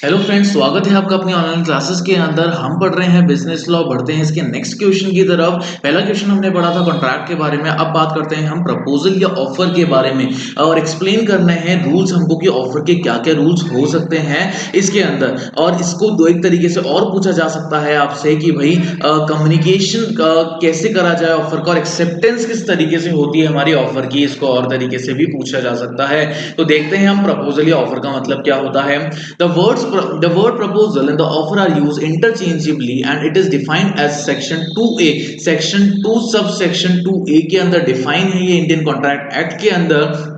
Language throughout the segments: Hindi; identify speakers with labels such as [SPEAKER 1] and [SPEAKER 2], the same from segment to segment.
[SPEAKER 1] हेलो फ्रेंड्स, स्वागत है आपका अपनी ऑनलाइन क्लासेस के अंदर। हम पढ़ रहे हैं बिजनेस लॉ। बढ़ते हैं इसके नेक्स्ट क्वेश्चन की तरफ। पहला क्वेश्चन हमने पढ़ा था कॉन्ट्रैक्ट के बारे में। अब बात करते हैं हम प्रपोजल या ऑफर के बारे में और एक्सप्लेन करने हैं रूल्स हमको कि ऑफर के क्या क्या रूल्स हो सकते हैं इसके अंदर। और इसको दो एक तरीके से और पूछा जा सकता है आपसे कि भाई कम्युनिकेशन कैसे करा जाए ऑफर का, और एक्सेप्टेंस किस तरीके से होती है हमारी ऑफर की, इसको और तरीके से भी पूछा जा सकता है। तो देखते हैं हम प्रपोजल या ऑफर का मतलब क्या होता है। The word proposal and the offer are used interchangeably and it is defined as section 2A। section 2 subsection 2A के अंदर डिफाइन है ये इंडियन कॉन्ट्रैक्ट एक्ट के अंदर।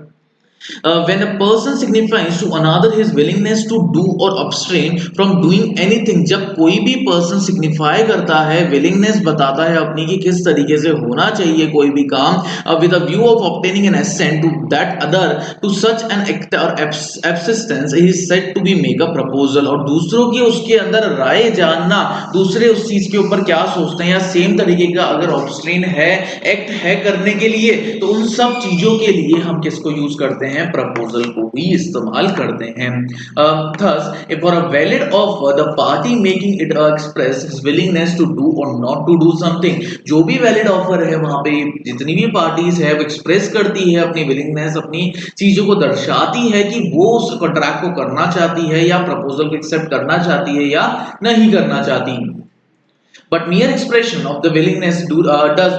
[SPEAKER 1] When a person signifies to another his willingness to do or abstain from doing anything, जब कोई भी person signify करता है, willingness बताता है अपनी कि किस तरीके से होना चाहिए कोई भी काम, with a view of obtaining an assent to that other to such an act or absistence, he is said to be make a proposal। और दूसरों की उसके अंदर राय जानना, दूसरे उस चीज के ऊपर क्या सोचते हैं, या सेम तरीके का अगर ऑब्स्टेन है, एक्ट है करने के लिए, तो उन सब चीजों के लिए हम किसको यूज करते हैं, प्रपोजल को ही इस्तेमाल करते हैं। Thus, if for a valid offer, the party making it express his willingness to do or not to do something। जो भी वैलिड ऑफर है वहां पे जितनी भी पार्टीज है वो एक्सप्रेस करती है अपनी विलिंगनेस, अपनी चीजों को दर्शाती है कि वो उस कॉन्ट्रैक्ट को करना चाहती है या प्रपोजल को एक्सेप्ट करना चाहती है या नहीं करना चाहती। But mere expression of the willingness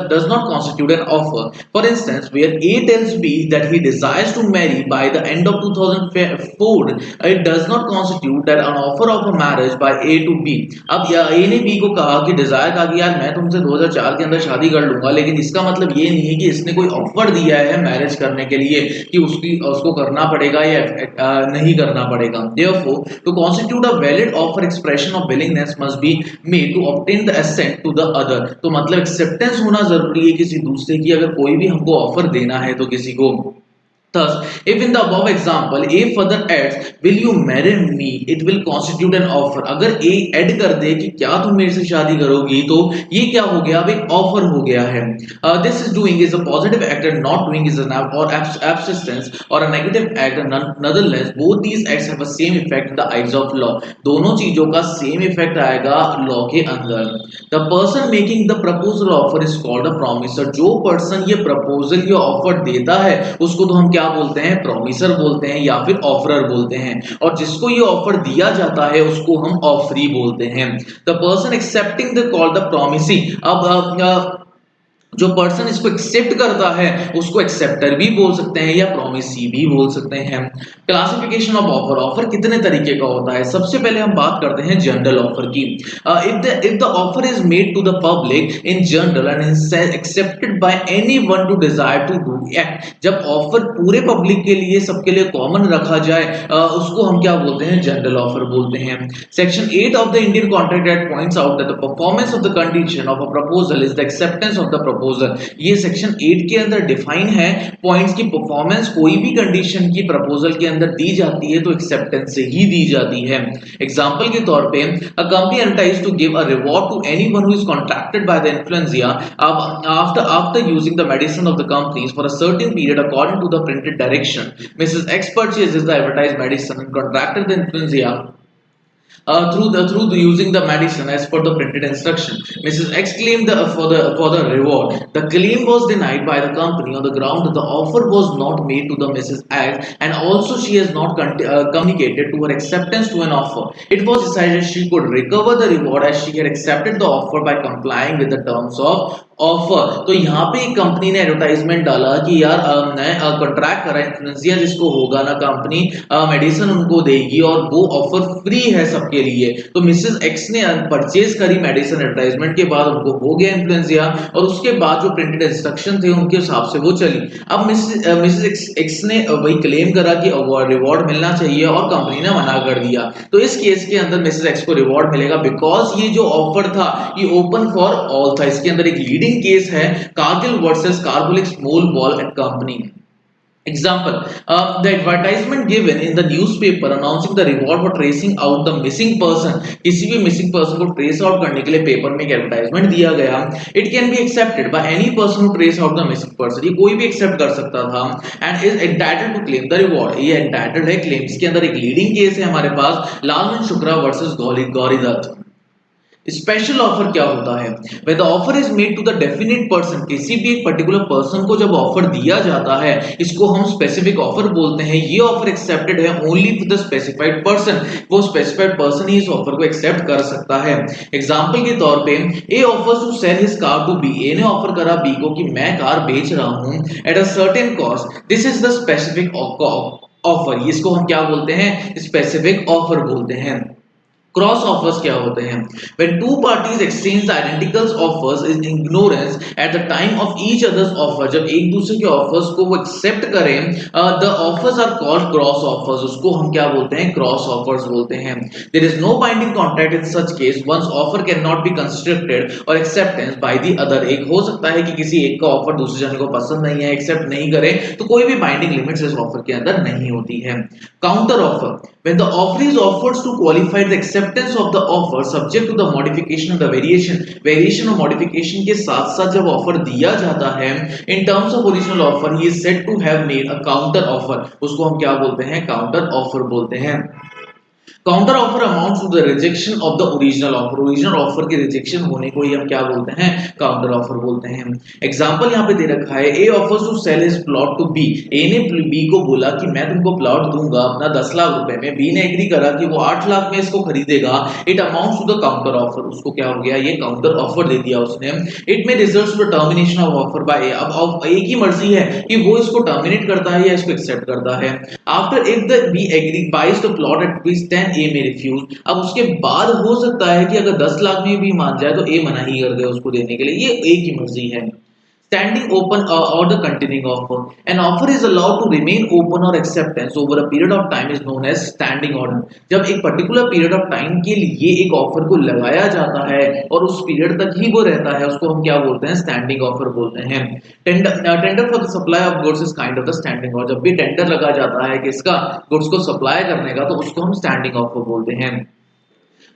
[SPEAKER 1] does not constitute an offer। For instance, where A tells B that he desires to marry by the end of 2004, it does not constitute that an offer of a marriage by A to B। अब A ने B को कहा कि डिजायर कहा कि यार मैं तुमसे 2004 के अंदर शादी कर लूंगा, लेकिन इसका मतलब ये नहीं है कि इसने कोई ऑफर दिया है मैरिज करने के लिए कि उसको करना पड़ेगा या नहीं करना पड़ेगा। Therefore, to constitute a valid offer, expression of willingness must be made to obtain the assent to the other। तो मतलब एक्सेप्टेंस होना जरूरी है किसी दूसरे की, अगर कोई भी हमको ऑफर देना है तो किसी को। Thus, if in the above example A further adds, "Will you marry me?" it will constitute an offer। अगर A ऐड कर दे कि क्या तुम मेरे से शादी करोगी, तो ये क्या हो गया, अब एक ऑफर हो गया है। This is doing is a positive act and not doing is an or absistence or a negative act। Nonetheless, both these acts have the same effect in the eyes of law। दोनों चीजों का सेम इफेक्ट आएगा लॉ के अंदर। The person making the proposal offer is called a promiser। जो पर्सन ये प्रपोजल या ऑफर देता है उसको तो हम क्या बोलते हैं, प्रॉमिसर बोलते हैं या फिर ऑफरर बोलते हैं। और जिसको ये ऑफर दिया जाता है उसको हम ऑफरी बोलते हैं। The person accepting the call the promisee. अब जो पर्सन इसको एक्सेप्ट करता है उसको एक्सेप्टर भी बोल सकते हैं या प्रॉमिसी भी बोल सकते हैं। Classification of offer. ऑफर कितने तरीके का होता है, सबसे पहले हम बात करते हैं जनरल ऑफर की। If the offer is made to the public in general and is accepted by anyone to desire to do act. जब ऑफर पूरे पब्लिक के लिए, सबके लिए कॉमन रखा जाए, उसको हम क्या बोलते हैं, जनरल ऑफर बोलते हैं। Section 8 of the Indian contract act points out that the performance of the condition of a proposal is the acceptance of the proposal. ये सेक्शन 8 के अंदर डिफाइन है पॉइंट्स की परफॉर्मेंस कोई भी कंडीशन की प्रपोजल के अंदर दी जाती है तो एक्सेप्टेंस से ही दी जाती है। एग्जांपल के तौर पे, a company advertise to give a reward to anyone who is contracted by the influenza after using the medicine of the companies for a certain period according to the printed direction. Mrs X purchases the advertised medicine and contracted the influenza through the using the medicine as per the printed instruction। Mrs. X claimed for the reward. The claim was denied by the company on the ground that the offer was not made to the Mrs. X, and also she has not communicated to her acceptance to an offer। It was decided she could recover the reward as she had accepted the offer by complying with the terms of offer. तो यहाँ पे एक कंपनी ने एडवर्टाइजमेंट डाला कि यार मैं कॉन्ट्रैक्ट करा इन्फ्लुएंजा जिसको होगा ना, कंपनी मेडिसिन उनको देगी और वो ऑफर फ्री है सबके लिए। तो मिसेस एक्स ने परचेज करी मेडिसिन, एडवर्टाइजमेंट के बाद उनको हो गया इन्फ्लुएंजा, और उसके बाद जो प्रिंटेड इंस्ट्रक्शन थे उनके हिसाब से वो चली। अब मिसेस एक्स ने वही क्लेम करा कि रिवॉर्ड मिलना चाहिए और कंपनी ने मना कर दिया। तो इस केस के अंदर मिसेस एक्स को रिवॉर्ड मिलेगा बिकॉज ये जो ऑफर था ये ओपन फॉर ऑल था। इसके अंदर एक लीडिंग केस है Kargil versus carbolic small ball and company. Example, the advertisement given in the newspaper announcing the reward for tracing out the missing person. किसी भी missing person को trace out करने के लिए पेपर में एक advertisement दिया गया. It can be accepted by any person who trace out the missing person. ये कोई भी accept कर सकता था and is entitled to claim the reward. ये entitled है claim. इसके अंदर एक leading case है हमारे पास Lalman Shukla versus Gauri Datt. Special offer क्या होता है? When the offer is made to the definite person, किसी भी एक पर्टिकुलर पर्सन को जब ऑफर दिया जाता है, इसको हम स्पेसिफिक ऑफर बोलते हैं. ये ऑफर एक्सेप्टेड है only to the specified person. वो स्पेसिफाइड पर्सन ही इस ऑफर को एक्सेप्ट कर सकता है. एग्जांपल के तौर पे A offers to sell his car to B. A ने ऑफर करा बी को कि मैं कार बेच रहा हूं at a certain cost. This is the specific offer. इसको हम क्या बोलते हैं? स्पेसिफिक ऑफर बोलते हैं. क्रॉस ऑफर्स क्या होते हैं? When two parties exchange the identical offers in ignorance at the time of each other's offer, जब एक दूसरे के ऑफर्स को वो एक्सेप्ट करें, the offers are called cross offers. उसको हम क्या बोलते हैं? क्रॉस ऑफर्स बोलते हैं. There is no binding contract in such case. One's offer cannot be constructed or acceptance by the other. एक हो सकता है कि किसी एक का ऑफर दूसरे जने को पसंद नहीं है, एक्सेप्ट नहीं करे, तो कोई भी बाइंडिंग लिमिट्स इस ऑफर के अंदर नहीं होती है. Counter offer, when the offer is offered to qualify the acceptance of the offer subject to the modification and the variation और modification के साथ साथ जब ऑफर दिया जाता है in terms of original offer he is said to have made a counter offer. उसको हम क्या बोलते हैं? काउंटर ऑफर बोलते हैं. Counter offer amounts to the rejection of the original offer. Original offer के रिजेक्शन होने को ही हम क्या बोलते हैं? काउंटर ऑफर बोलते हैं. एग्जांपल यहां पे दे रखा है, A offers to sell his plot to B. A ने बी को बोला कि मैं तुमको प्लॉट दूंगा अपना 10 लाख रुपए में. बी ने एग्री करा कि वो 8 लाख में इसको खरीदेगा. It amounts to the counter offer. उसको क्या हो गया? ये काउंटर ऑफर दे दिया उसने. इट में results to termination of offer by A. अब ए की मर्जी है कि वो इसको टर्मिनेट करता है या इसको एक्सेप्ट करता है. After if the B agree buys the plot at rupees 10, A may refuse. अब उसके बाद हो सकता है कि अगर 10 लाख में भी मान जाए तो ए मना ही कर दे उसको देने के लिए. ये ए की मर्जी है. Standing open or the continuing offer. An offer is allowed to remain open or acceptance over a period of time is known as standing order. जब एक पर्टिकुलर पीरियड ऑफ टाइम के लिए एक ऑफर को लगाया जाता है और उस पीरियड तक ही वो रहता है, उसको हम क्या बोलते हैं? स्टैंडिंग ऑफर बोलते हैं. Tender for the supply of goods is kind of the standing offer. जब भी टेंडर लगा जाता है किसका? गुड्स को सप्लाई करने का, तो उसको हम स्टैंडिंग ऑफर बोलते हैं.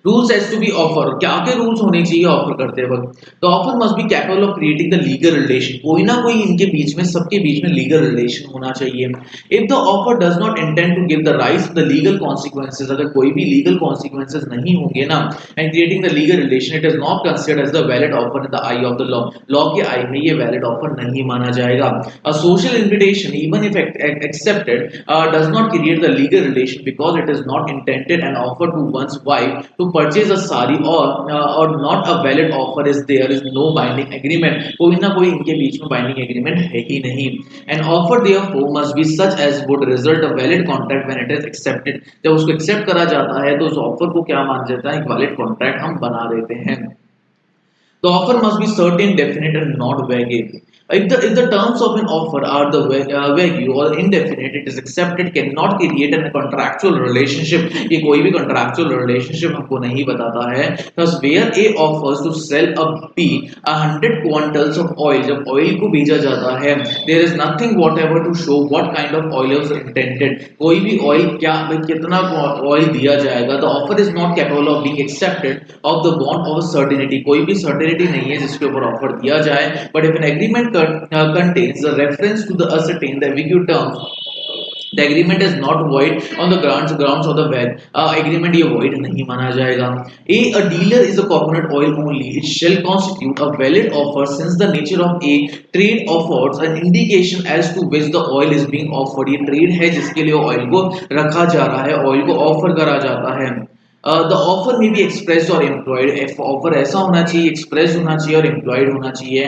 [SPEAKER 1] Rules has to be offer. क्या क्या रूल्स होने चाहिए ऑफर करते वक्त? The offer must be capable of creating the legal relation. कोई ना कोई इनके बीच में, सबके बीच में लीगल रिलेशन होना चाहिए. If the offer does not intend to give the rights the legal consequences, अगर कोई भी लीगल कॉन्सिक्वेंसेस नहीं होंगे ना, and creating the legal relation, it is not considered as the valid offer in the eye of the law. Law के आई में ये वैलिड ऑफर नहीं माना जाएगा. A social invitation even if accepted does not create the legal relation because it is not intended an offer to one's wife to purchase a sari or not a valid offer is there is no binding agreement. कोई ना कोई इनके बीच में बाइंडिंग एग्रीमेंट है ही नहीं. An offer therefore must be such as would result a valid contract when it is accepted. जब उसको एक्सेप्ट करा जाता है तो उस ऑफर को क्या मान जाता है? एक वैलिड कॉन्ट्रैक्ट हम बना देते हैं. The offer must be certain, definite, and not vague. If the terms of an offer are the vague or indefinite, it is accepted, cannot create a contractual relationship. ये कोई भी contractual relationship हमको नहीं बताता है. Thus, where A offers to sell a B 100 quintals of oil, जब oil को भेजा जाता है, there is nothing whatever to show what kind of oil was intended. कोई भी oil क्या कितना oil दिया जाएगा. The offer is not capable of being accepted of the bond of certainty. कोई भी certainty नहीं है जिसके ऊपर ऑफर दिया जाए. But if an agreement contains a reference to the ascertained the ambiguous terms, the agreement is not void on the grounds of the vague. Agreement ये void नहीं माना जाएगा. A dealer is a coconut oil only. It shall constitute a valid offer since the nature of a trade offers an indication as to which the oil is being offered. ये trade है जिसके लिए oil को रखा जा रहा है, oil को offer करा जाता है. The offer may be expressed or employed. If offer ऐसा होना चाहिए, expressed होना चाहिए और employed होना चाहिए.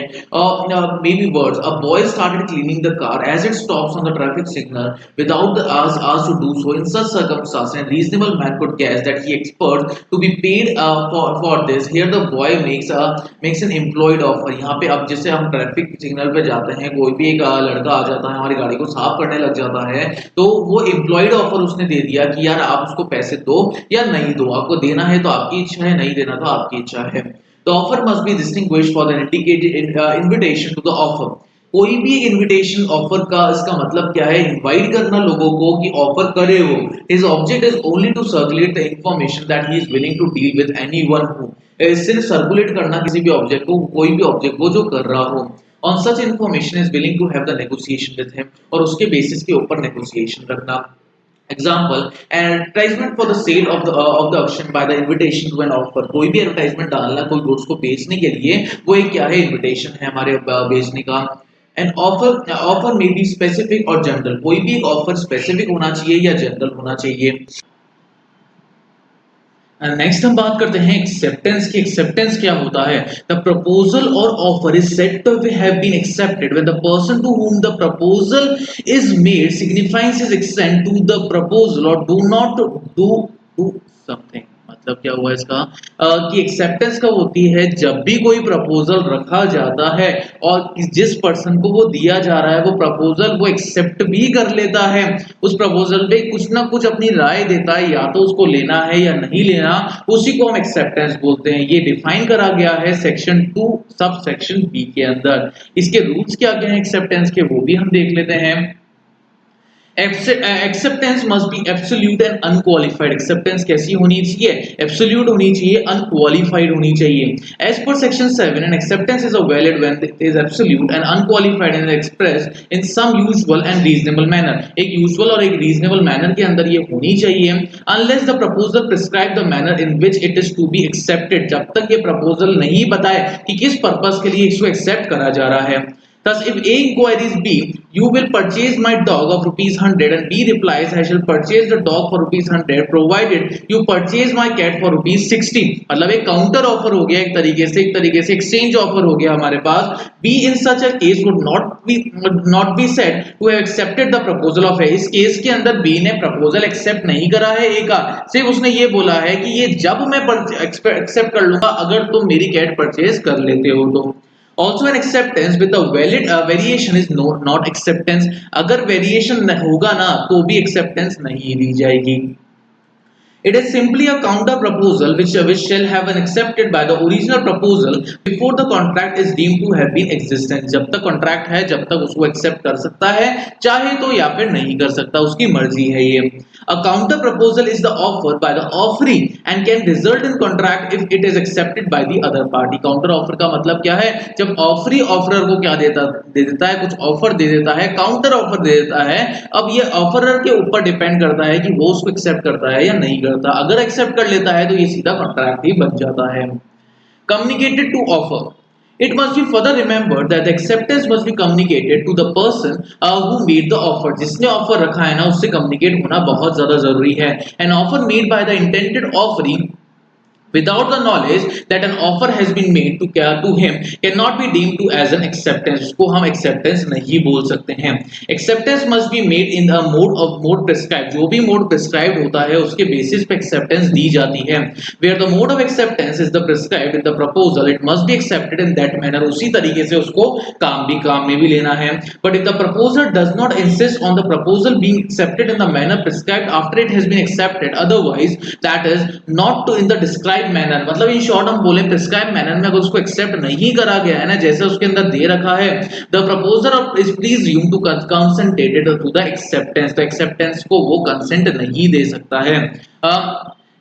[SPEAKER 1] Maybe words. A boy started cleaning the car as it stops on the traffic signal without the asked to do so. In such circumstances, a reasonable man could guess that he expects to be paid for this. Here the boy makes an employed offer. यहाँ पे अब जैसे हम ट्रैफिक सिग्नल पे जाते हैं, कोई भी एक लड़का आ जाता है, हमारी गाड़ी को साफ करने लग जाता है, तो वो एम्प्लॉयड ऑफर उसने दे दिया कि यार आप उसको पैसे दो या नहीं दो. आपको देना है तो आपकी इच्छा है, नहीं देना तो आपकी इच्छा है. The offer must be distinguished for the indicated invitation to the offer. कोई भी इनविटेशन ऑफर का इसका मतलब क्या है, इनवाइट करना लोगों को कि ऑफर करे वो। His object is only to circulate the information that he is willing to deal with anyone who, सिर्फ सर्कुलेट करना किसी भी ऑब्जेक्ट को, कोई भी ऑब्जेक्ट को जो कर रहा हो। On such information is willing to have the negotiation with him, और उसके बेसिस के ऊपर नेगोशिएशन रखना। Example, advertisement for the sale of the auction by the invitation to an offer. कोई भी एडवर्टाइजमेंट डालना कोई गुड्स को बेचने के लिए, वो एक क्या है, इनविटेशन है हमारे बेचने का। An offer may be specific और जनरल, कोई भी एक ऑफर स्पेसिफिक होना चाहिए या जनरल होना चाहिए। नेक्स्ट हम बात करते हैं एक्सेप्टेंस की। एक्सेप्टेंस क्या होता है? द प्रपोजल और offer is said to have been accepted when the person to whom the proposal is made signifies his assent to the proposal or do not do something। मतलब क्या हुआ इसका, कि एक्सेप्टेंस कब होती है? जब भी कोई प्रपोजल रखा जाता है और जिस पर्सन को वो दिया जा रहा है वो प्रपोजल वो एक्सेप्ट भी कर लेता है, उस प्रपोजल पे कुछ ना कुछ अपनी राय देता है, या तो उसको लेना है या नहीं लेना, उसी को हम एक्सेप्टेंस बोलते हैं। ये डिफाइन करा गया है सेक्शन 2 सब सेक्शन बी के अंदर। इसके रूल्स क्या क्या हैं एक्सेप्टेंस के, वो भी हम देख लेते हैं। Acceptance must B absolute and unqualified. Acceptance कैसी होनी चाहिए? एब्सोल्यूट होनी चाहिए, अनक्वालिफाइड होनी चाहिए। As per section 7 an acceptance is a valid when it is absolute and unqualified and expressed in some usual and reasonable manner. एक यूजुअल और एक रीजनेबल मैनर के अंदर ये होनी चाहिए। Unless the proposal prescribe the manner in which it is to be accepted, जब तक ये प्रपोजल नहीं बताए कि किस पर्पस के लिए इसको एक्सेप्ट करा जा रहा है। Thus, if A inquiries B, you will purchase my dog of rupees 100, and B replies, I shall purchase the dog for rupees 100, provided you purchase my cat for rupees 60। मतलब एक काउंटर ऑफर हो गया, एक तरीके से एक्सचेंज ऑफर हो गया हमारे पास। B in such a case would not be said to have accepted the proposal of A। इस केस के अंदर B ने प्रपोजल एक्सेप्ट नहीं करा है A का, सिर्फ उसने ये बोला है कि ये जब मैं एक्सेप्ट कर लूंगा अगर तुम मेरी कैट परचेज कर लेते हो तो। Also an acceptance with a valid variation is not acceptance। अगर वेरिएशन होगा ना तो भी एक्सेप्टेंस नहीं दी जाएगी। It is simply a counter proposal which shall have been accepted by the original proposal before the contract is deemed to have been existent। जब तक कॉन्ट्रैक्ट है जब तक उसको एक्सेप्ट कर सकता है, चाहे तो या फिर नहीं कर सकता, उसकी मर्जी है ये। A counter proposal is the offer by the offeree and can result in contract if it is accepted by the other party। Counter offer का मतलब क्या है? जब ऑफरी ऑफरर को क्या दे देता है, कुछ ऑफर दे देता है, काउंटर ऑफर दे देता है। अब ये ऑफरर के ऊपर डिपेंड करता है कि वो उसको एक्सेप्ट करता है या नहीं करता। अगर एक्सेप्ट कर लेता है तो ये सीधा कॉन्ट्रैक्ट ही बन जाता है। Communicated to offer, it must be further remembered that the acceptance must be communicated to the person who made the offer। जिसने ऑफर रखा है ना उससे कम्युनिकेट होना बहुत ज्यादा जरूरी है। An offer made by the intended offeree without the knowledge that an offer has been made to him cannot be deemed to as an acceptance। उसको हम acceptance नहीं बोल सकते हैं। Acceptance must be made in the mode prescribed। जो भी mode prescribed होता है उसके basis पे acceptance दी जाती है। Where the mode of acceptance is the prescribed in the proposal, it must be accepted in that manner। उसी तरीके से उसको काम में भी लेना है। But if the proposer does not insist on the proposal being accepted in the manner prescribed after it has been accepted, otherwise that is not to in the described manner, मतलब इन शॉर्ट हम बोले प्रिस्क्राइब मैनर में अगर उसको एक्सेप्ट नहीं करा गया है ना, जैसे उसके अंदर दे रखा है, the proposer is presume to consented to the acceptance. तो एक्सेप्टेंस को वो कंसेंट नहीं दे सकता है।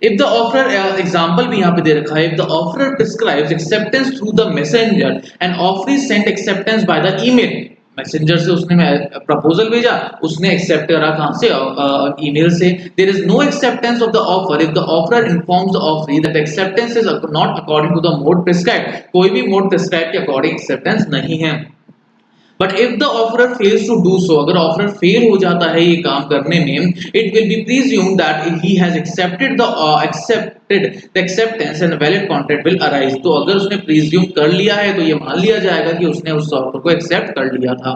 [SPEAKER 1] इफ द ऑफर एग्जांपल भी यहाँ पे दे रखा है, if the offer prescribes acceptance through the messenger and offer sent acceptance by the email. Messenger से उसने प्रपोजल भेजा, उसने एक्सेप्ट करा कहां से? ईमेल से। There is no acceptance of the offer if the offerer informs the offeree that acceptance is not according to the mode prescribed. कोई भी मोड प्रिस्क्राइब के अकॉर्डिंग एक्सेप्टेंस नहीं है। But if the offerer fails to do so, अगर ऑफरर फेल हो जाता है ये काम करने में, it will be presumed that he has accepted the acceptance and valid contract will arise. तो अगर उसने प्रीज्यूम कर लिया है तो ये मान लिया जाएगा कि उसने उस ऑफर को एक्सेप्ट कर लिया था।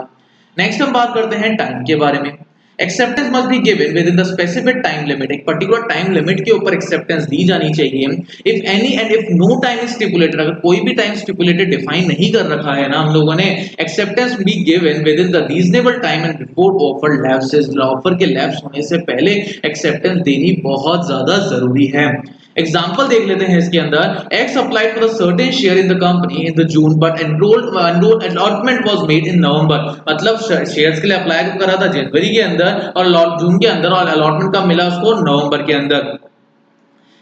[SPEAKER 1] नेक्स्ट हम बात करते हैं टाइम के बारे में। Acceptance must be given within the specific time limit. एक पर्टिकुलर टाइम लिमिट के ऊपर एक्सेप्टेंस दी जानी चाहिए। If any and if no time is stipulated, अगर कोई भी टाइम स्टिपुलेटेड डिफाइन नहीं कर रखा है ना हम लोगों ने, acceptance B given within the reasonable time and before offer lapses. Offer के लैप्स होने से पहले एक्सेप्टेंस देनी बहुत ज्यादा जरूरी है। एग्जांपल देख लेते हैं इसके अंदर। X applied for a certain share in the company in the June but enrol allotment was made in November. मतलब शेयर्स के लिए अप्लाई करा था जनवरी के अंदर और जून के अंदर, और अलॉटमेंट कब मिला उसको? नवंबर के अंदर।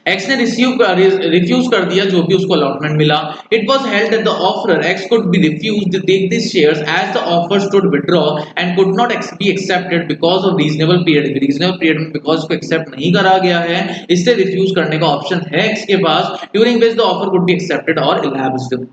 [SPEAKER 1] एक्स ने रिफ्यूज कर दिया जो भी उसको अलॉटमेंट मिला। It was held that the offerer X could be refused to take this shares as the offer stood withdraw and could not be accepted because of reasonable period. Reasonable period में बिकॉज को एक्सेप्ट नहीं करा गया है, इससे रिफ्यूज करने का ऑप्शन है एक्स के पास, during which the offer could be accepted और elapsed.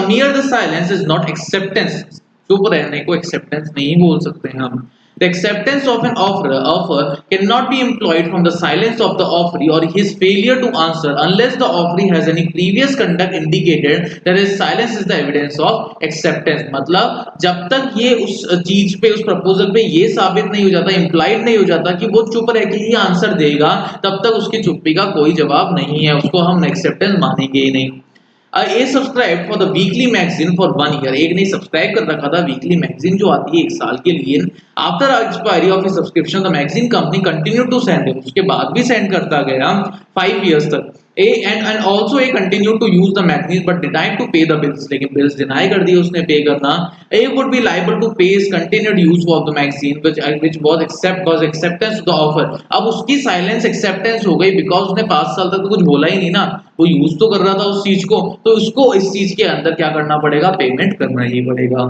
[SPEAKER 1] mere the silence is not acceptance। चुप रहने को acceptance नहीं बोल सकते हैं हम। The acceptance of an offer cannot be employed from the silence of the offeree or his failure to answer unless the offeree has any previous conduct indicated that his silence is the evidence of acceptance। मतलब जब तक ये उस चीज पे, उस प्रपोजल पे ये साबित नहीं हो जाता, implied नहीं हो जाता कि वो चुप रह के ही आंसर देगा, तब तक उसकी चुप्पी का कोई जवाब नहीं है, उसको हम acceptance मानेंगे ही नहीं। A subscribe for the weekly magazine for 1 year. एक ने सब्सक्राइब कर रखा था वीकली मैगजीन जो आती है 1 साल के लिए। After expiry of his subscription the magazine company continue to send him. उसके बाद भी सेंड करता गया 5 इयर्स तक। A and also A continue to use the magazine but denied to pay the bills. लेकिन बिल्स डिनाई कर दिए उसने पे करना। A would be liable to pay his continued use of the magazine which was acceptance to the offer. अब उसकी साइलेंस एक्सेप्टेंस हो गई बिकॉज उसने 5 साल तक तो कुछ बोला ही नहीं ना, वो यूज तो कर रहा था उस चीज को, तो उसको इस चीज के अंदर क्या करना पड़ेगा? पेमेंट करना ही पड़ेगा।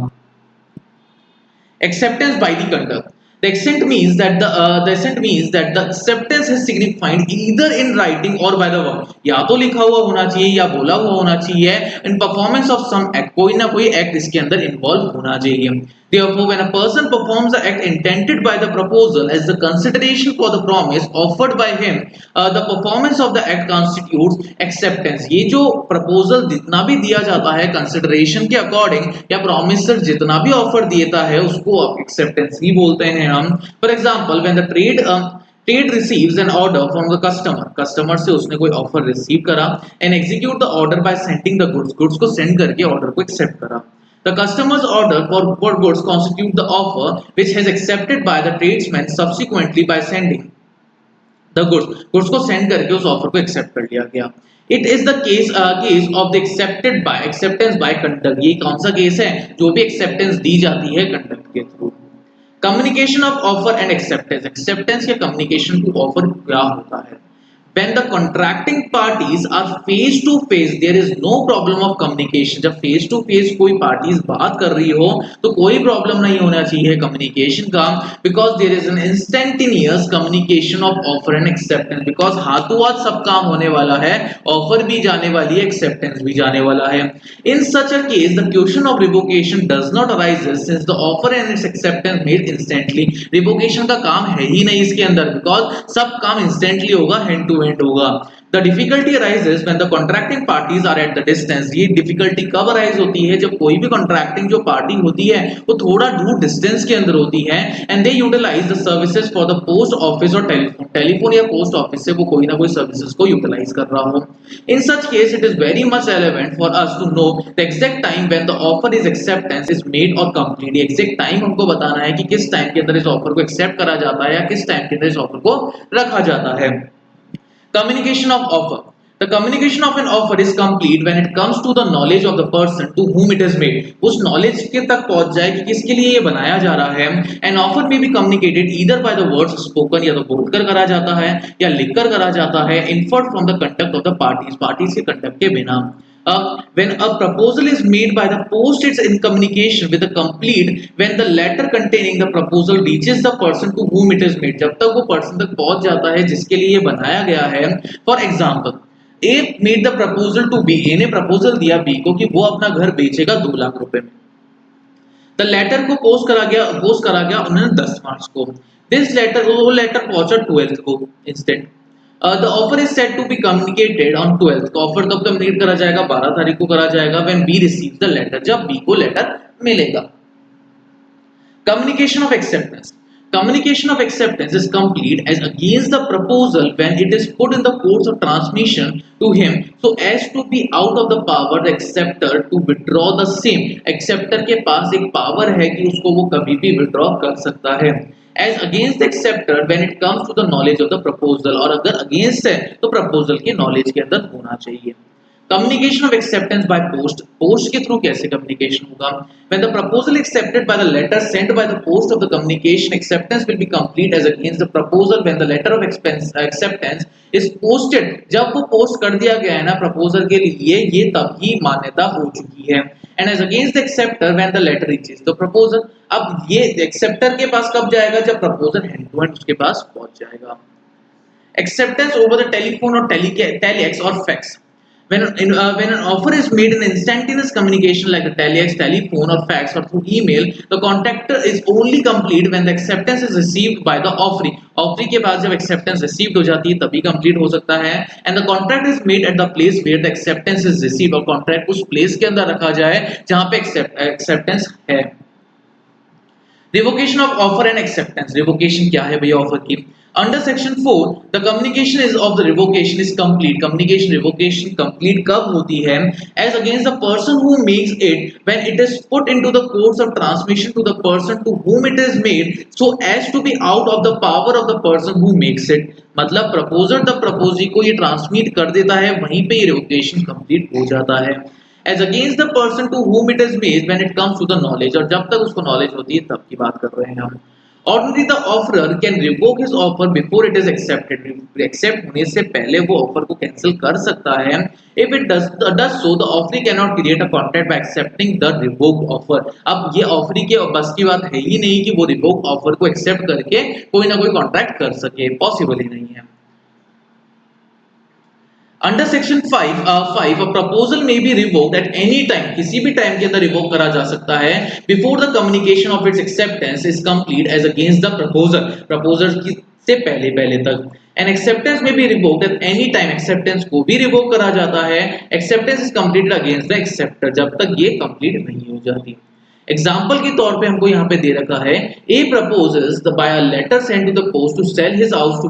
[SPEAKER 1] Acceptance by the conduct. The assent means that the acceptance is signified either in writing or by the word। या तो लिखा हुआ होना चाहिए या बोला हुआ होना चाहिए। In performance of some act, कोई ना कोई act इसके अंदर involve होना चाहिए। Therefore, when a person performs the act intended by the proposal as the consideration for the promise offered by him, the performance of the act constitutes acceptance। ये जो proposal जितना भी दिया जाता है consideration के according या promiser जितना भी offer देता है उसको acceptance ही बोलते हैं हम। For example, when the trade receives an order from the customer से उसने कोई offer receive करा and execute the order by sending the goods को send करके order को accept करा। The customer's order for goods constitute the offer which has accepted by the tradesman subsequently by sending the goods को send करके उस offer को accept कर लिया गया। It is the case of the acceptance by conduct। ये कौन सा केस है? जो भी acceptance दी जाती है conduct के through. Communication of offer and acceptance। acceptance या communication to offer क्या होता है? When the contracting parties are face to face, there is no problem of communication। जब face to face कोई parties बात कर रही हो तो कोई problem नहीं होना चाहिए communication का, because there is an instantaneous communication of offer and acceptance। because हाथों हाथ सब काम होने वाला है, offer भी जाने वाली है, acceptance भी जाने वाला है। In such a case, the question of revocation does not arise since the offer and its acceptance made instantly। revocation का काम है ही नहीं इसके अंदर, because सब काम instantly होगा, hand to hand होगा। The difficulty arises when the contracting parties are at the distance। ये difficulty कब arise होती है? जब कोई भी contracting जो party होती है वो थोड़ा दूर distance के अंदर होती है and they utilize the services for the post office or telephone या post office से वो कोई ना कोई services को utilize कर रहा हो। In such case, it is very much relevant for us to know the exact time when the offer is acceptance is made or complete। exact time हमको बताना है कि किस time के अंदर इस offer को accept करा जाता है या किस time के अंदर इस offer को रखा जाता है। Communication of offer। The communication of an offer is complete when it comes to the knowledge of the person to whom it is made। उस knowledge के तक पहुंच जाए कि किसके लिए ये बनाया जा रहा है। An offer may be communicated either by the words spoken, या तो बोलकर करा जाता है या लिखकर करा जाता है, inferred from the conduct of the parties के conduct के बिना। When a proposal is made by the post, it's in communication with the complete when the letter containing the proposal reaches the person to whom it is made। जब तक वो person तक पहुंच जाता है जिसके लिए ये बनाया गया है। For example, A made the proposal to B। A ने proposal दिया B को कि वो अपना घर बेचेगा 2 लाख रुपए में। The letter को पोस्ट करा गया उन्होंने 10 मार्च को। This letter वो लेटर पहुंचा 12th को instant. The offer is said to be communicated on 12th। तो ऑफर कब कम्युनिकेट करा जाएगा? 12 तारीख को करा जाएगा। When B receives the letter, जब B को लेटर मिलेगा। Communication of acceptance। Communication of acceptance is complete as against the proposal when it is put in the course of transmission to him so as to be out of the power the acceptor to withdraw the same। acceptor के पास एक power है कि उसको वो कभी भी withdraw कर सकता है। As against the accepter when it comes to the knowledge of the proposal, और अगर अगेंस्ट है तो प्रपोजल के नॉलेज के अंदर होना चाहिए। Communication of acceptance by post, post के थ्रू कैसे कम्युनिकेशन होगा? When the proposal accepted by the letter sent by the post of the communication acceptance will be complete as against the proposal when the letter of acceptance is posted, जब वो पोस्ट कर दिया गया है ना प्रपोजल के लिए, ये तभी मान्यता हो चुकी है। And as against the accepter when the letter reaches the proposal, अब ये एक्सेप्टर के पास कब जाएगा? जब प्रपोजल हैंड टू हैंड उसके पास पहुंच जाएगा। Acceptance over the telephone or telex or fax. When an offer is made in instantaneous communication like a telex, telephone or fax or through email, the contactor is only complete when the acceptance is received by the offeree. Offeree के पास जब acceptance received हो जाती है तभी complete हो सकता है। And the contract is made at the place where the acceptance is received, और contract उस place के अंदर रखा जाए जहाँ पे acceptance है। Revocation of offer and acceptance, revocation क्या है भैया ऑफर की? Under section 4 the communication is of the revocation is complete, communication revocation complete कब होती है? As against the person who makes it when it is put into the course of transmission to the person to whom it is made so as to be out of the power of the person who makes it, मतलब प्रपोजर द प्रपोजी को ये ट्रांसमिट कर देता है, वहीं पे ये रिवोकेशन कंप्लीट हो जाता है। as against the person to whom it is made when it comes to the knowledge, और जब तक उसको नॉलेज होती है तब की बात कर रहे हैं हम। Ordinarily the offerer can revoke his offer before it is accepted, accept होने से पहले वो ऑफर को कैंसिल कर सकता है। If it does so, the offeree cannot create a contract by accepting the revoked offer, अब ये ऑफरी के बस की बात है ही नहीं कि वो रिवोक ऑफर को एक्सेप्ट करके कोई ना कोई कॉन्ट्रैक्ट कर सके, पॉसिबल ही नहीं है। Under section 5 a proposal may be revoked at any time, किसी भी टाइम के अंदर रिवोक करा जा सकता है। Before the communication of its acceptance is complete as against the proposal, proposal की से पहले पहले तक। An acceptance may be revoked at any time, acceptance को भी रिवोक करा जाता है। Acceptance is completed against the accepter, जब तक ये कंप्लीट नहीं हो जाती। एग्जाम्पल के तौर पे हमको यहाँ पे दे रखा है, A proposes by a letter send to the post to sell his house to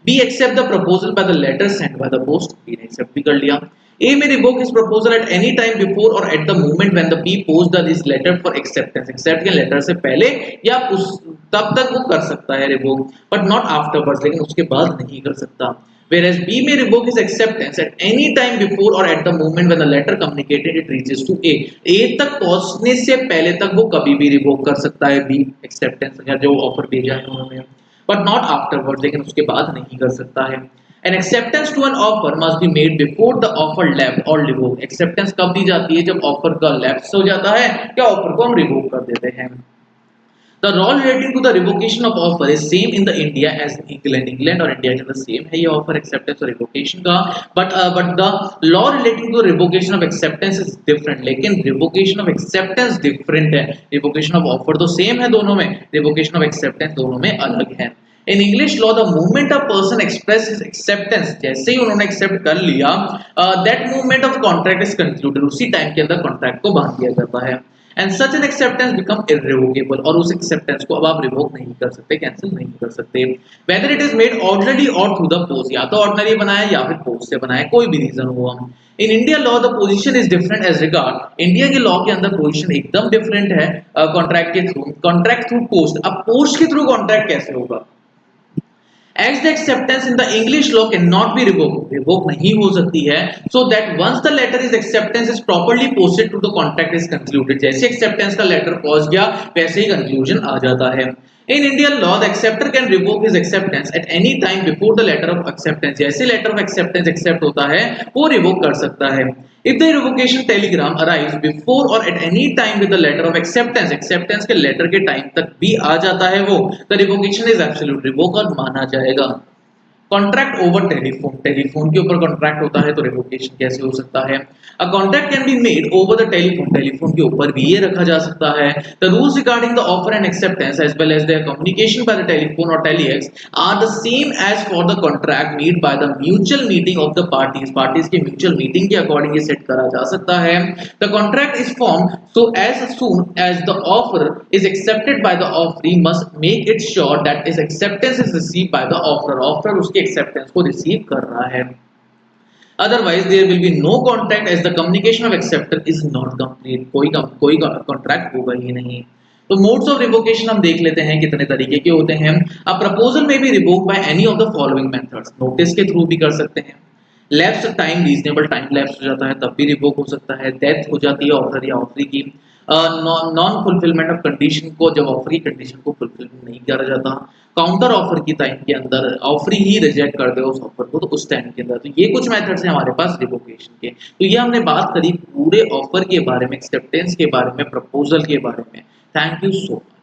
[SPEAKER 1] B accept the proposal by the letter send by the post, B ने एक्सेप्ट भी कर लिया। A may revoke his proposal at any time before or at the moment when the B post the this letter for acceptance, accept के लेटर से पहले या उस तब तक वो कर सकता है रिवोक, बट नॉट आफ्टरवर्ड्स, लेकिन उसके बाद नहीं कर सकता। Whereas B may revoke his acceptance at any time before or at the moment when the letter communicated it reaches to A. A तक पहुंचने से पहले तक वो कभी भी रिवोक कर सकता है B एक्सेप्टेंस या जो ऑफर भेजा है उन्होंने, but not afterwards, लेकिन उसके बाद नहीं कर सकता है। An acceptance to an offer must be made before the offer lapse or revoke. Acceptance कब दी जाती है? जब ऑफर का लैप्स हो जाता है या ऑफर को हम रिवोक कर देते हैं। The law relating to the revocation of offer is same in the India as England. England और India के अंदर सेम है ये ऑफर एक्सेप्टेंस और रिवोकेशन का, but the law relating to the revocation of acceptance is different. लेकिन revocation of acceptance different है। revocation of offer तो सेम है दोनों में, revocation of acceptance दोनों में अलग है। In English law, the moment a person expresses acceptance, जैसे ही उन्होंने एक्सेप्ट कर लिया, that moment of contract is concluded, उसी टाइम के अंदर कॉन्ट्रैक्ट को बांध दिया जाता है। And such an acceptance become irrevocable, और उस एक्सेप्टेंस को अब आप रिवोक नहीं कर सकते, कैंसिल नहीं कर सकते। Whether it is made ordinarily or through the post, या तो ऑर्डिनरी बनाए या फिर पोस्ट से बनाए, कोई भी रीजन हुआ। In India law the position is different as regard, India के लॉ के अंदर पोजीशन एकदम डिफरेंट है कॉन्ट्रैक्ट के थ्रू। कॉन्ट्रैक्ट थ्रू पोस्ट, अब पोस्ट के थ्रू कॉन्ट्रैक्ट कैसे होगा? As the acceptance in the English law cannot be revoked, revoke नहीं हो सकती है, so that once the letter is acceptance is properly posted to the contract is concluded, जैसे acceptance का letter पहुंच गया वैसे ही conclusion आ जाता है। In Indian law, the acceptor can revoke his acceptance at any time before the letter of acceptance, जैसे letter of acceptance accept होता है वो revoke कर सकता है। If the revocation telegram arrives before or at any time with the letter of acceptance, acceptance के letter के time तक भी आ जाता है वो, the revocation is absolute, revoke और माना जाएगा। कॉन्ट्रैक्ट ओवर टेलीफोन, टेलीफोन के ऊपर कॉन्ट्रैक्ट होता है तो रिवोकेशन कैसे हो सकता है? A contract can be made over the telephone, telephone के ऊपर भी ये रखा जा सकता है। The rules regarding the offer and acceptance as well as their communication by the telephone or telex are the same as for the contract made by the mutual meeting of the parties, parties के म्यूचुअल मीटिंग के अकॉर्डिंग ये सेट करा जा सकता है। The contract is form so as soon as the offer is accepted by the offeree must make it sure that his acceptance is received by the offerer, offerer उसके acceptance को receive कर रहा है। Otherwise there will be no contract as the communication of acceptance is not complete, कोई contract होगा ही नहीं। तो मोड्स ऑफ रिवोकेशन हम देख लेते हैं कितने तरीके के होते हैं। अब प्रपोजल में भी revoke by any of the following methods, notice के थ्रू भी कर सकते हैं, lapse time, reasonable time lapse हो जाता है तब भी रिवोक हो सकता है, डेथ हो जाती है ऑफर या ऑफरी की, नॉन फुलफिलमेंट ऑफ कंडीशन को, जब ऑफर की कंडीशन को फुलफिल नहीं करा जाता, काउंटर ऑफर की टाइम के अंदर ऑफर ही रिजेक्ट कर दे उस ऑफर को तो उस टाइम के अंदर। तो ये कुछ मेथड्स हैं हमारे पास रिवोकेशन के। तो ये हमने बात करी पूरे ऑफर के बारे में, एक्सेप्टेंस के बारे में, प्रपोजल के बारे में। Thank you so much.